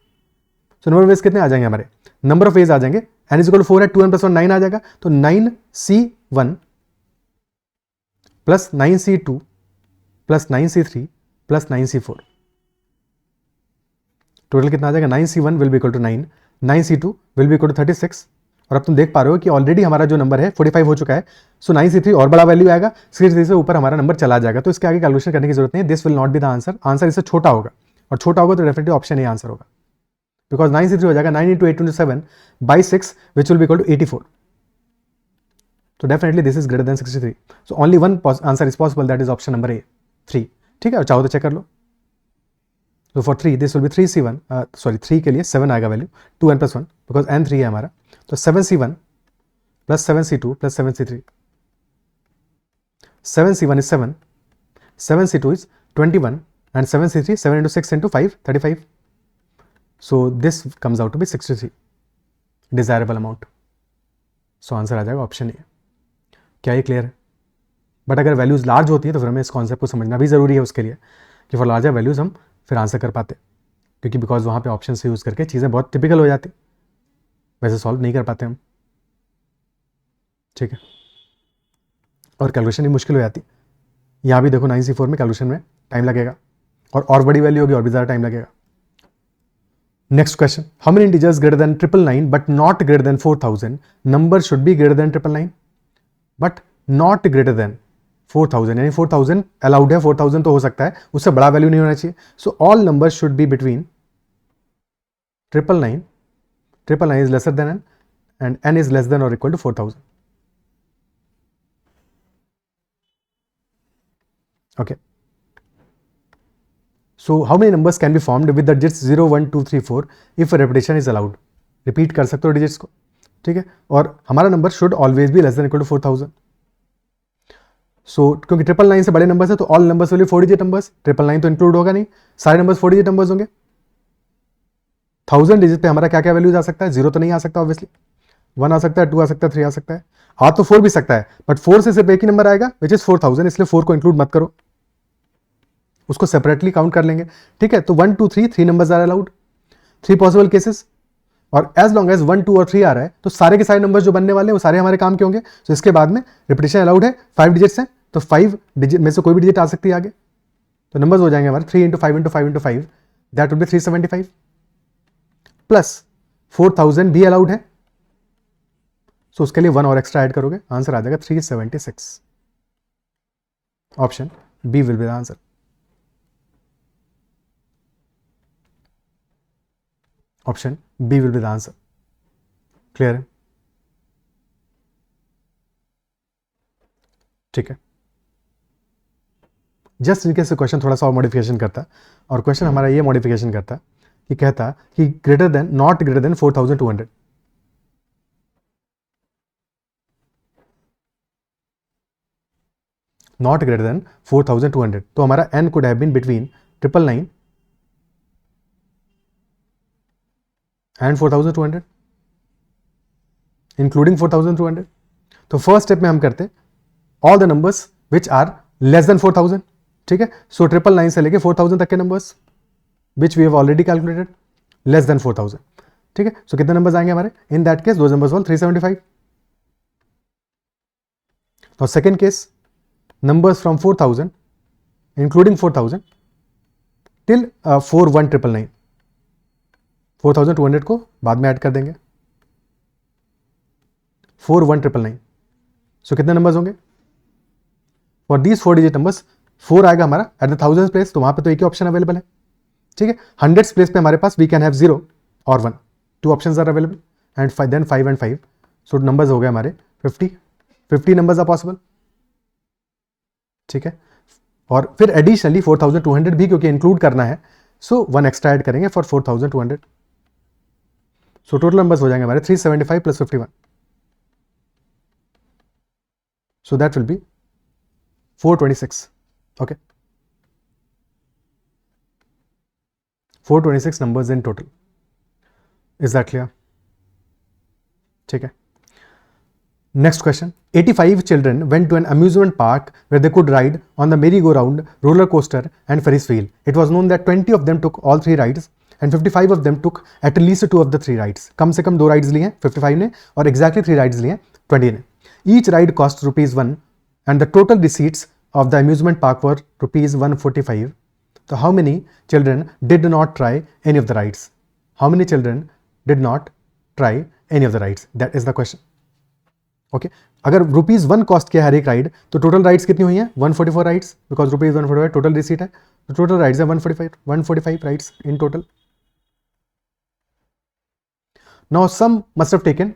तो नंबर ऑफ वेज कितने आ जाएंगे हमारे? नंबर ऑफ वेज आ जाएंगे, n इज इक्वल टू 4 है, 2n+1 9 आ जाएगा, तो 9C1 plus 9C2 plus 9C3 plus 9C4, total कितना आ जाएगा? 9C1 will be equal to 9, 9C2 will be equal to 36। और अब तुम देख पा रहे हो कि ऑलरेडी हमारा जो नंबर है 45 हो चुका है, सो 9C3 और बड़ा वैल्यू आएगा, 63 से ऊपर हमारा नंबर चला जाएगा, तो इसके आगे कैलकुलेशन करने की जरूरत नहीं है। This will not be the answer, answer इससे छोटा होगा, और छोटा होगा तो डेफिनेटली ऑप्शन ए आंसर होगा, बिकॉज 9C3 हो जाएगा 9 × 8 × 7 by 6 which will be equal to 84। तो definitely this is greater than 63, so only one answer is possible, that is option number A, 3। ठीक है, और चाहो तो चेक कर लो। तो for 3 this will B 3C1, sorry 3 के लिए 7 आएगा वैल्यू, 2n+1 बिकॉज n 3 है हमारा, तो 7C1 plus 7C2 plus 7C3, 7C1 is 7, 7C2 is 21 and 7C3 7 into 6 into 5 35, so this comes out to be 63 desirable amount, so answer आ जाएगा ऑप्शन ए। क्या ये क्लियर है? बट अगर वैल्यूज लार्ज होती है तो फिर हमें इस कॉन्सेप्ट को समझना भी जरूरी है उसके लिए कि फॉर लार्जर वैल्यूज हम फिर आंसर कर पाते, क्योंकि बिकॉज वहाँ पे ऑप्शन से यूज़ करके चीज़ें बहुत टिपिकल हो जाती, वैसे सॉल्व नहीं कर पाते हम। ठीक है, और कैलकुलेशन भी मुश्किल हो जाती। यहाँ भी देखो 9C4 में कैलकुलेशन में टाइम लगेगा, और बड़ी वैल्यू होगी और भी ज़्यादा टाइम लगेगा। Next question, how many integers greater than 999 but not greater then 4000? Number should be greater than 999 but not greater then 4000, यानी 4000 अलाउड है, 4000 तो हो सकता है, उससे बड़ा वैल्यू नहीं होना चाहिए। So all number should be between 999, 999 is lesser than n and n is less than और equal to 4000। Okay. So how many numbers can be formed with the digits 0, 1, 2, 3, 4 if a repetition is allowed? Repeat कर सकते हो digits को, ठीक है, और हमारा नंबर शुड ऑलवेज भी लेस देन इक्वल टू 4000। सो क्योंकि 999 से बड़े नंबर्स है तो all numbers will be 4 digit numbers, 999 तो इंक्लूड होगा नहीं, सारे नंबर्स 4 डिजिट नंबर्स होंगे। 1000 डिजिट पे हमारा क्या क्या वैल्यूज आ सकता है? 0 तो नहीं आ सकता ऑब्वियसली, 1 आ सकता है, 2 आ सकता है, 3 आ सकता है, आ तो 4 भी सकता है, बट 4 से सिर्फ एक ही नंबर आएगा विच इज 4000, इसलिए 4 को इंक्लूड मत करो, उसको सेपरेटली काउंट कर लेंगे। ठीक है, तो 1 2 3 numbers are allowed, 3 possible cases, और एज लॉन्ग एज 1 2 और 3 आ रहा है तो सारे के सारे नंबर्स जो बनने वाले हैं वो सारे हमारे काम के होंगे। तो इसके बाद में रिपीटिशन अलाउड है, 5 डिजिट्स हैं, तो 5 डिजिट में से कोई भी डिजिट आ सकती है आगे, तो नंबर्स हो जाएंगे हमारे 3 × 5 × 5 × 5 दैट वुड बी 375 प्लस 4000 भी अलाउड है, सो उसके लिए 1 और एक्स्ट्रा ऐड करोगे, आंसर आ जाएगा 376. Option B will be the answer. Option B will be the answer. Clear है? ठीक है. जस्ट इनकेस क्वेश्चन थोड़ा सा और मॉडिफिकेशन करता, और क्वेश्चन हमारा ये मॉडिफिकेशन करता कि कहता कि greater than, not greater than 4200, not greater than 4200, तो हमारा n could have been between 999 and 4200, including 4200. तो फर्स्ट स्टेप में हम करते all the numbers which are less than 4000. ठीक है. सो 999 से लेके 4000 तक के numbers which we have already calculated less than 4000. ठीक है. सो कितने नंबर्स आएंगे हमारे? इन दैट केस दो नंबर्स 375. और second case, numbers from 4000 including 4000 till 41999. 4200 को बाद में ऐड कर देंगे. 41999. सो कितने नंबर्स होंगे? फॉर दीज 4 डिजिट नंबर्स 4 आएगा हमारा एट द थाउजेंड्स प्लेस, तो वहां पे तो एक ही ऑप्शन अवेलेबल है. ठीक है. हंड्रेड्स प्लेस पे हमारे पास वी कैन हैव 0 और 1, 2 options are available, and then 5 and 5. So numbers हो गए हमारे 50 नंबर्स आर पॉसिबल. ठीक है. और फिर एडिशनली 4200 भी क्योंकि इंक्लूड करना है, सो 1 एक्स्ट्रा ऐड करेंगे फॉर 4200. सो टोटल नंबर्स हो जाएंगे हमारे 375 plus 51. So that will B 426. Okay. 426 numbers in total. Is that clear? ठीक है. Next question. 85 children went to an amusement park where they could ride on the merry-go-round, roller coaster and Ferris wheel. It was known that 20 of them took all 3 rides and 55 of them took at least 2 of the 3 rides. कम से कम 2 rides लिए हैं 55 ने, और exactly 3 rides लिए हैं 20 ने. Each ride cost ₹1 and the total receipts of the amusement park were ₹145. So how many children did not try any of the rides? How many children did not try any of the rides? That is the question. Okay. अगर ₹1 कॉस्ट किया हर एक राइड, तो टोटल राइड्स कितनी हुई हैं? 144 राइड्स, बिकॉज ₹145 टोटल रिसीट है, तो टोटल राइड्स है 145 rides in total. Now some must have taken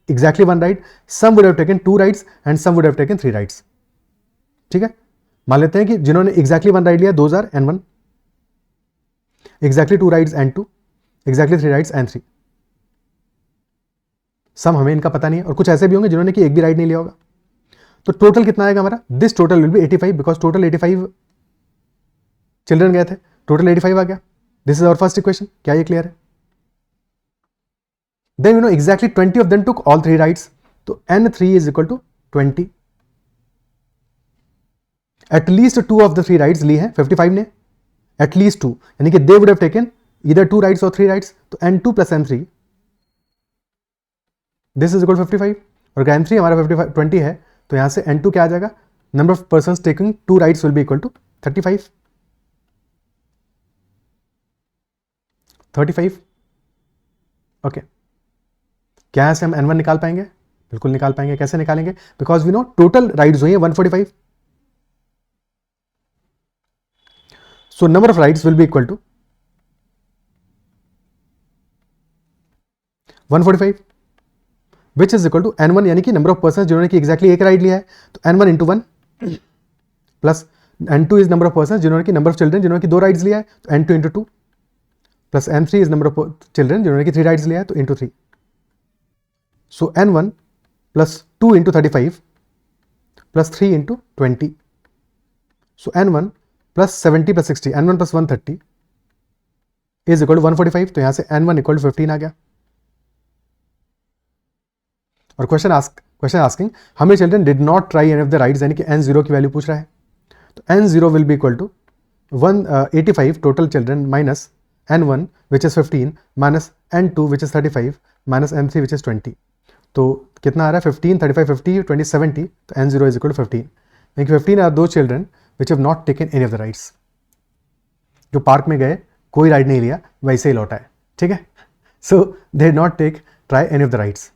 exactly 1 ride, some would have taken 2 rides and some would have taken 3 rides. ठीक है. मान लेते हैं कि जिन्होंने एग्जैक्टली 1 राइड लिया 2 are and 1, exactly 2 rides and 2, exactly 3 rides and 3. Sum हमें इनका पता नहीं है, और कुछ ऐसे भी होंगे जिन्होंने कि एक भी राइड नहीं लिया होगा. तो टोटल कितना आएगा हमारा? This total will be 85, because total 85 children गए थे, टोटल 85 आ गया. This is our first equation. क्या ये क्लियर है? Then you know exactly 20 of them took all 3 rides, तो n3 is equal to 20. At least 2 of the 3 rides ली है 55 ने, एटलीस्ट 2, यानी कि they would have taken either 2 rides और 3 राइड्स, तो n2 plus n3 this is equal 55. और n3 हमारा 20 है, तो यहां से n2 क्या आ जाएगा? Number of person taking 2 rides will be equal to 35. Okay. क्या यहां से हम n1 निकाल पाएंगे? बिल्कुल निकाल पाएंगे. कैसे निकालेंगे? Because we know total rides हुई है 145. So number of rides will be equal to 145, which is equal to n1, यानी कि नंबर ऑफ पर्सन जिन्होंने कि एग्जैक्टली एक राइड लिया है, तो n1 into 1 plus n2 is number of person जिन्होंने कि नंबर ऑफ चिल्ड्रन जिन्होंने कि 2 राइड्स लिया है, तो n2 into 2 plus n3 is number of children जिन्होंने कि 3 राइड्स लिया है, तो into 3. So n1 plus 2 into 35 plus 3 into 20. So n1 plus 70 plus 60, n1 plus 130 is equal to 145. तो यहां से n1 इक्वल टू 15 आ गया. और question asking how many children did not try any of the rides, यानी कि n0 की वैल्यू पूछ रहा है. तो n0 will be equal to 185 total children minus n1 which is 15 minus n2 which is 35 minus n3 which is 20. तो कितना आ रहा है? 15, 35, 50, 20, 70. तो n0 इज इक्वल टू 15. यानी कि 15 आर दो children which have not taken any of the rides, जो पार्क में गए कोई राइड नहीं लिया, वैसे ही लौटा है. ठीक है. So they did not try any of the rides.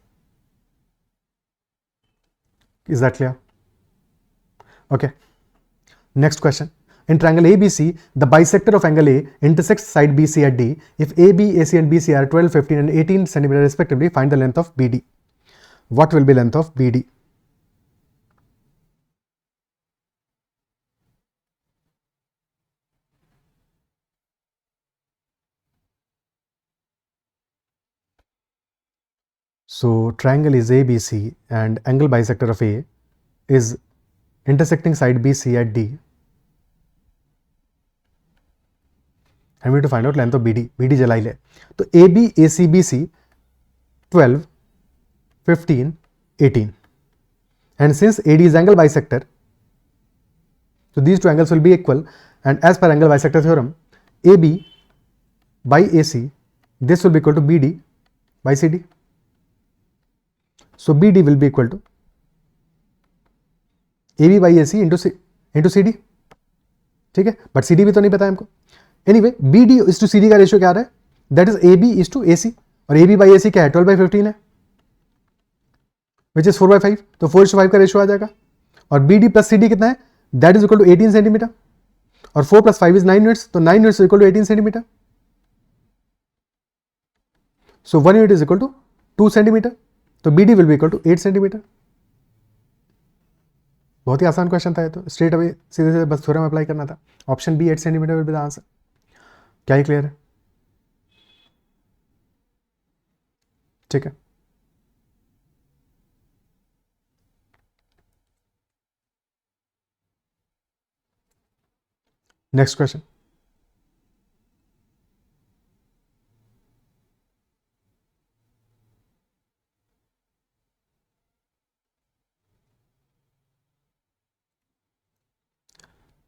Is that clear? Okay. Next question. In triangle ABC, the bisector of angle A intersects side BC at D. If AB, AC and BC are 12, 15 and 18 cm respectively, find the length of BD. What will be length of BD? So triangle is ABC and angle bisector of A is intersecting side BC at D. And we need to find out length of BD. BD जलाई ले तो AB, AC, BC 12, 15, 18. And since AD is angle bisector, so these two angles will be equal. And as per angle bisector theorem, AB by AC, this will be equal to BD by CD. So BD will be equal to AB by AC into CD. ठीक है, बट CD भी तो नहीं पता है हमको. Anyway BD is to CD का रेशियो क्या आ रहा है? That is AB is to AC. और AB by AC क्या है? 12/15 है, विच इज 4/5. तो 4:5 का रेशियो आ जाएगा. और BD प्लस CD कितना है? That is equal to 18 centimetre. और 4 + 5 इज 9 यूनिट्स. तो 9 units equal to 18 centimetre. So 1 unit is equal to 2 centimetre. तो BD will be equal to 8 centimetre. बहुत ही आसान क्वेश्चन था ये तो. स्ट्रेट अवे सीधे सीधे बस थ्योरम अप्लाई करना था. Option B 8 centimetre will be the answer. क्या ही क्लियर है? ठीक है. Next question.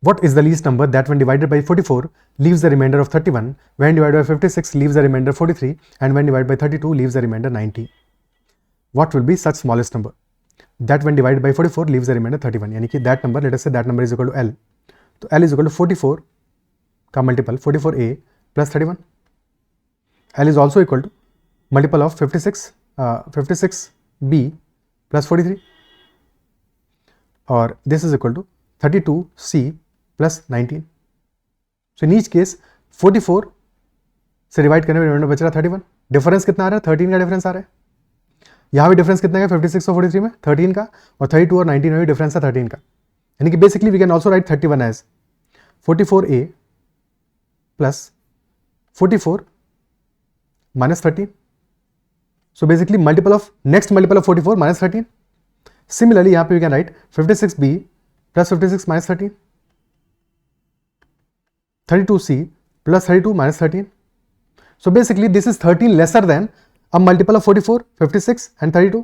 What is the least number that when divided by 44 leaves the remainder of 31, when divided by 56 leaves the remainder 43, and when divided by 32 leaves the remainder 90? What will be such smallest number that when divided by 44 leaves the remainder 31? यानी कि that number, let us say that number is equal to L. तो L is equal to 44 का multiple 44A plus 31. L is also equal to multiple of 56B plus 43. और this is equal to 32C plus 19. So in each case 44 से डिवाइड करने में रिमाइंडर बच रहा 31. डिफरेंस कितना आ रहा है? 13 का डिफरेंस आ रहा है. यहाँ भी डिफरेंस कितना है? 56 और 43 में 13 का, और 32 और 19 में भी डिफरेंस है 13 का. यानी कि basically we can also write 31 as 44A plus 44 minus 13. So basically multiple of next multiple of 44 minus 13. Similarly यहाँ पे we can write 56B plus 56 minus 13, 32C plus 32 minus 13. So basically this is 13 lesser than a multiple of 44, 56 and 32.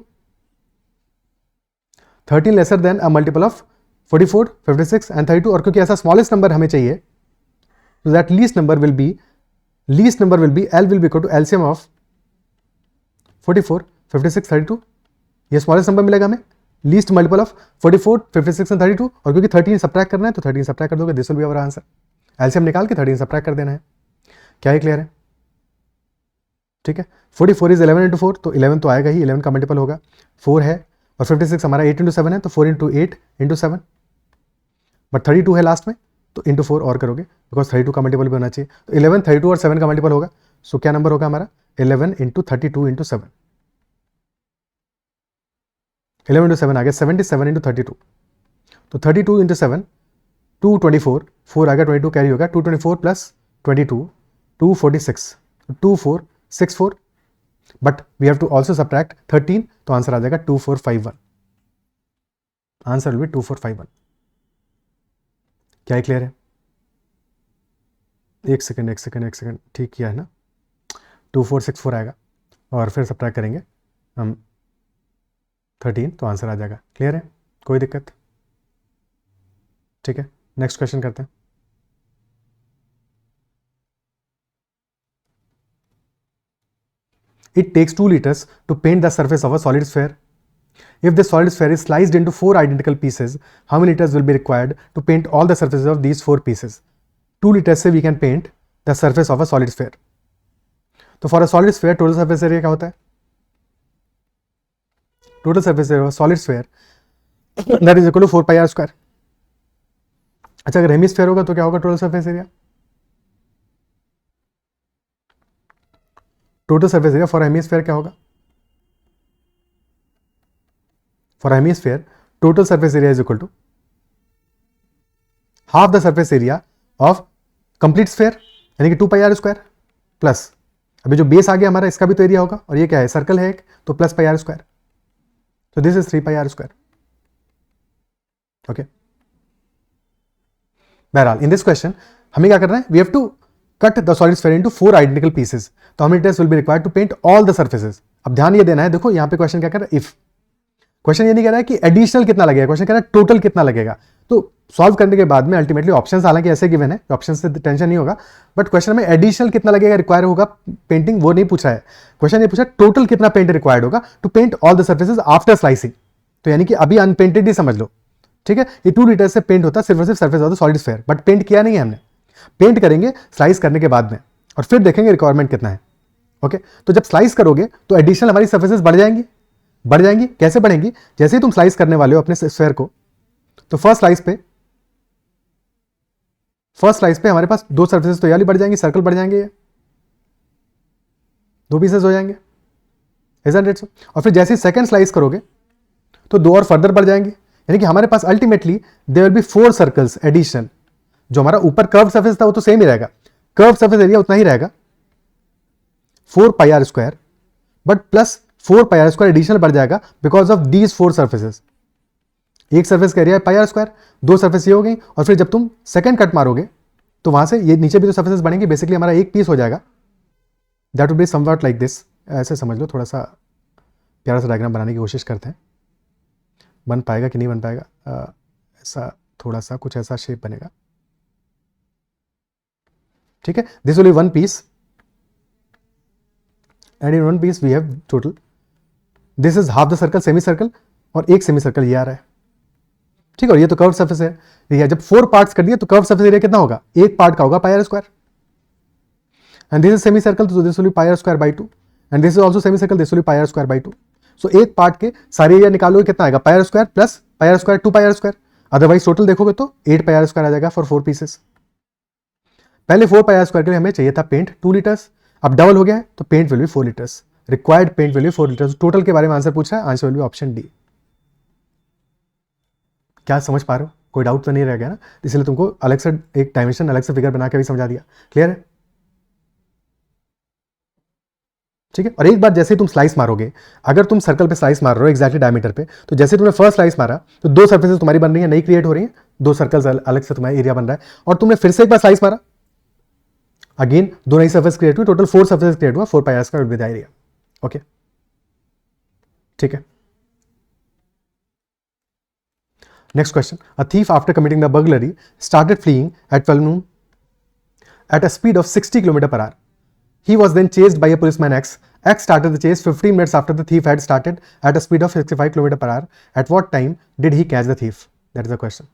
13 lesser than a multiple of 44, 56 and 32. और क्योंकि ऐसा smallest number हमें चाहिए, so that least number will be L will be equal to LCM of 44, 56, 32. ये smallest number मिलेगा हमें. Least multiple of 44, 56 and 32. और क्योंकि 13 सब्ट्रैक्ट करना है तो 13 सब्ट्रैक्ट कर दोगे. This will be our answer. LCM निकाल के 13 सब्ट्रैक्ट कर देना है. क्या ही क्लियर है? ठीक है. 44 इज 11 इंटू 4, तो 11 तो आएगा ही. 11 का मल्टीपल होगा 4 है, और 56 हमारा 8 इंटू 7 है, तो 4 इंटू 8 इंटू 7. बट 32 है लास्ट में, तो इंटू 4 और करोगे, बिकॉज 32 का मल्टीपल भी होना चाहिए. तो 11, 32 और 7 का मल्टीपल होगा. सो क्या नंबर होगा हमारा? 11 इंटू 32 इंटू 7. 11 इंटू 7 आ गया 77 इंटू 32. तो 32 इंटू 7 224, 4 आ गया, 22 कैरी होगा, 224 plus 22 246, 2464. But we have to also subtract 13, तो आंसर आ जाएगा 2451. Answer will be 2451. क्या क्लियर है? एक सेकंड ठीक किया है ना? 2464 आएगा, और फिर सब्ट्रैक्ट करेंगे हम 13, तो आंसर आ जाएगा. क्लियर है? कोई दिक्कत? ठीक है, नेक्स्ट क्वेश्चन करते हैं. It takes 2 liters to paint the surface of a solid sphere. If the solid sphere is sliced into 4 identical pieces, how many liters will be required to paint all the surfaces of these 4 pieces? 2 liters से we can paint the surface of a solid sphere. तो for a solid sphere total surface area क्या होता है? Total surface area of a solid sphere that is equal to 4 pi r square. अच्छा, अगर हेमिस्फेयर होगा तो क्या होगा total surface area? Total surface area for hemisphere क्या होगा? For hemisphere total surface area is equal to half the surface area of complete sphere, यानी कि 2 पाई आर स्क्वायर, प्लस अभी जो बेस आ गया हमारा इसका भी तो एरिया होगा, और ये क्या है, सर्कल है एक, तो प्लस पाई आर स्क्वायर, तो this is 3 pi r square. Okay, बहरहाल इन दिस क्वेश्चन हमें क्या करना है, we have to cut the solid sphere into 4 identical pieces. तो how many test will be required to paint all the surfaces? अब ध्यान ये देना है, देखो यहां पे क्वेश्चन क्या कर रहा है, इफ। क्वेश्चन ये नहीं कह रहा है कि एडिशनल कितना लगेगा, क्वेश्चन कह रहा है टोटल कितना लगेगा। तो सॉल्व करने के बाद में अल्टीमेटली ऑप्शंस हालांकि ऐसे गिवन है, ऑप्शन से टेंशन नहीं होगा, बट क्वेश्चन में एडिशनल कितना लगेगा रिक्वायर होगा पेंटिंग, वो नहीं पूछा है। क्वेश्चन ये पूछा टोटल कितना पेंट रिक्वायर्ड होगा to paint all the surfaces after slicing. तो यानी कि अभी अनपेंटेड ही समझ लो, ठीक है। ये 2 लीटर से पेंट होता है सिर्फ और सिर्फ surface of the solid sphere, but paint किया नहीं है हमने, पेंट करेंगे स्लाइस करने के बाद में, और फिर देखेंगे रिक्वायरमेंट कितना है। ओके, तो जब स्लाइस करोगे तो एडिशनल हमारी सर्फेसेस बढ़ जाएंगी। बढ़ जाएंगी कैसे बढ़ेंगी? जैसे ही तुम स्लाइस करने वाले हो अपने स्फीयर को, तो फर्स्ट स्लाइस पे हमारे पास 2 सर्फेसेस तो याली बढ़ जाएंगी, सर्कल बढ़ जाएंगे, 2 पीसेस हो जाएंगे, isn't it so? और फिर जैसे ही सेकंड स्लाइस करोगे तो 2 और फर्दर बढ़ जाएंगे, यानी कि हमारे पास ultimately there will be 4 circles addition. जो हमारा ऊपर कर्व सर्फेस था वो तो सेम ही रहेगा, कर्व सर्फेस एरिया उतना ही रहेगा 4 pi r square, but plus 4 pi r square additional बढ़ जाएगा बिकॉज ऑफ दीज 4 सर्फेसेस। एक सर्फेस का area pi r square, 2 surface ये हो गई, और फिर जब तुम सेकंड कट मारोगे तो वहां से ये नीचे भी तो सर्फेसेस बढ़ेंगे, बेसिकली हमारा एक पीस हो जाएगा। That would be somewhat like this, ऐसे समझ लो, थोड़ा सा प्यारा सा डायग्राम बनाने की कोशिश करते हैं, बन पाएगा कि नहीं बन पाएगा, ऐसा थोड़ा सा कुछ ऐसा शेप बनेगा, ठीक है। This will be one piece, and in one piece we have total, this is half the circle semi circle, और एक सेमी सर्कल ये आ रहा है, ठीक है। और ये तो कर्व सर्फेस है, ये जब 4 पार्ट्स कर दिए तो कर्व सर्फेस एरिया कितना होगा, एक पार्ट का होगा pi r square, and this is semi circle, तो this will be pi r square by 2, and this is also semi circle, this will be pi r square by 2। So एक पार्ट के सारे एरिया निकालोगे कितना आएगा, pi r square plus pi r square 2 pi r square, otherwise total देखोगे तो 8 पाई आर स्क्वायर आ जाएगा फॉर 4 पीसेस। पहले 4 पाई आर स्क्वायर के लिए हमें चाहिए था पेंट 2 लीटर्स, अब डबल हो गया है तो paint will be 4 litres, required paint will be 4 litres. Total के बारे में आंसर पूछा है, answer will be option D. क्या समझ पा रहे हो? कोई डाउट तो नहीं रह गया ना? इसलिए तुमको अलग से एक डायमेंशन अलग से फिगर बना के भी समझा दिया, क्लियर है, ठीक है। और एक बार जैसे ही तुम स्लाइस मारोगे, अगर तुम सर्कल पे स्लाइस मार रहे हो एग्जैक्टली डायमीटर पे, तो जैसे तुमने फर्स्ट स्लाइस मारा तो 2 सर्फेसेस तुम्हारी बन रही है, नई क्रिएट हो रही है, 2 सर्कल्स अलग से तुम्हारा एरिया बन रहा है, और तुमने फिर से एक बार स्लाइस मारा, अगेन 2 नई सर्फेस क्रिएट हुई, टोटल 4 सर्फेस क्रिएट हुआ, 4 pi r square with area. Okay, ठीक है। Next question, a thief after committing the burglary started fleeing at 12 noon at a speed of 60 km/h. He was then chased by a policeman X. X started the chase 15 minutes after the thief had started at a speed of 65 km/h. At what time did he catch the thief? That is the question.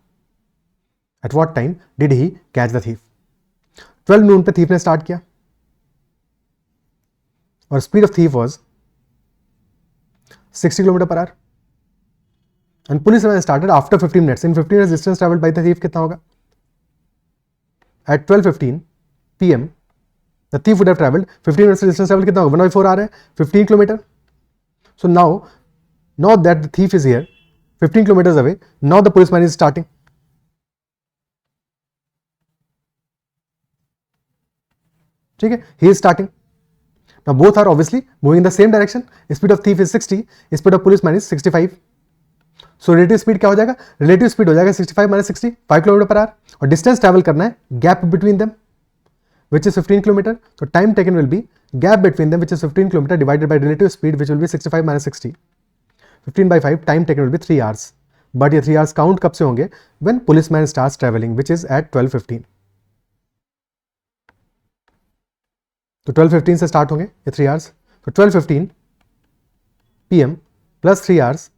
At what time did he catch the thief? 12 noon पे thief ने start किया, और speed of thief was 60 km/h. And policeman started after 15 minutes. In 15 minutes distance traveled by the thief कितना होगा? At 12:15 PM the thief would have traveled 15 minutes distance travel कितना होगा, 1/4 आ रहा है, 15 kilometre. So now that the thief is here 15 kilometers away, now the policeman is starting, ठीक है, he is starting. Now both are obviously moving in the same direction. Speed of thief is 60, speed of policeman is 65. So relative speed क्या हो जाएगा, relative speed हो जाएगा 65 minus 60, 5 km/h, और distance travel करना है gap between them which is 15 km. So time taken will be gap between them which is 15 km divided by relative speed which will be 65 minus 60. 15 by 5, time taken will be 3 hours. But ये 3 hours count कब से होंगे, when policeman starts traveling which is at 12:15. तो 12:15 से स्टार्ट होंगे ये 3 hours. तो 12:15 PM plus 3 hours,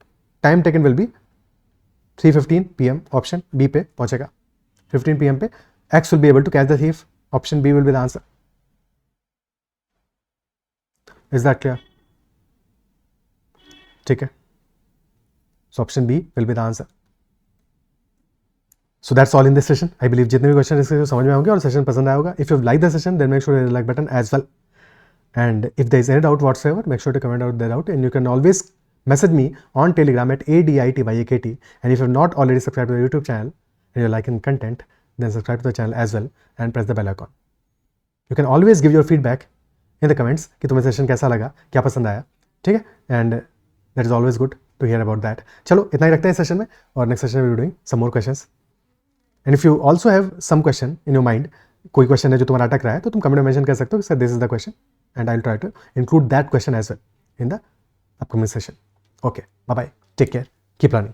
time taken will be 3:15 PM. Option B पे पहुंचेगा 15 PM पे. X will be able to catch the thief. Option B will be the answer. Is that clear? ठीक है, So option B will be the answer. So that's all in this session. I believe जितने भी क्वेश्चन इसके समझ में होंगे और सेशन पसंद आया होगा. If you like the session, then make sure you hit the like button as well. And if there is any doubt whatsoever, make sure to comment out the doubt. And you can always message me on Telegram at ADITYAKT. And if you have not already subscribed to the YouTube channel and you're liking content, then subscribe to the channel as well and press the bell icon. You can always give your feedback in the comments कि तुम्हें सेशन कैसा लगा, क्या पसंद आया, ठीक है? And that is always good to hear about that. चलो इतना ही रखते हैं सेशन में और नेक्स्ट सेशन में we doing some more questions. And if you also have some question in your mind, कोई क्वेश्चन है जो तुम्हारा अटक रहा है, तो तुम कमेंट में मेंशन कर सकते हो कि sir this is the question and I will try to include that question as well in the upcoming session. Okay, bye bye, take care, keep learning.